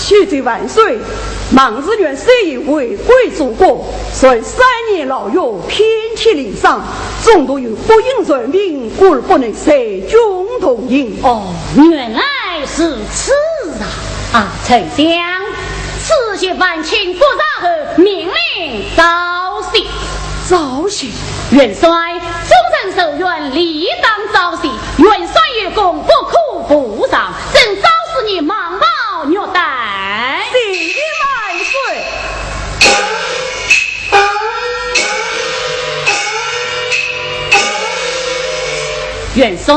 谢罪万岁！莽子元虽以为贵祖国，虽3年牢狱，遍体鳞伤，众多有不应人命，故而不能随军同营。哦，原来是此啊！丞相，此些万情不然后，命令召集。召集，元帅，众人受冤，理当召集。元帅有功，不可不赏，正招使你盲冒虐待。谢万岁！元帅，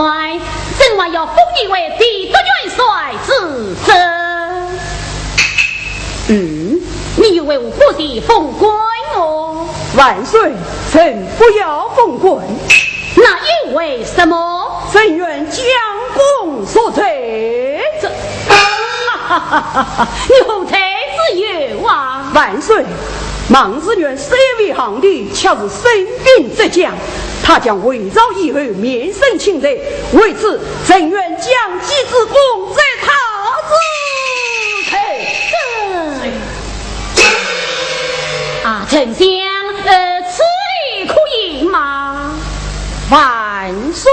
朕还要封你为提督元帅之职。你又为我不地封官哦？万岁，臣不要封官。那因为什么？朕愿将功所罪。你后才自由啊！万岁，莽子元身为皇帝，恰是身兵之将，他将围绕以后面圣请罪，为此朕愿将其之功在他之头。啊，丞相，此理可以吗？万岁。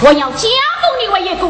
我要加封你为一个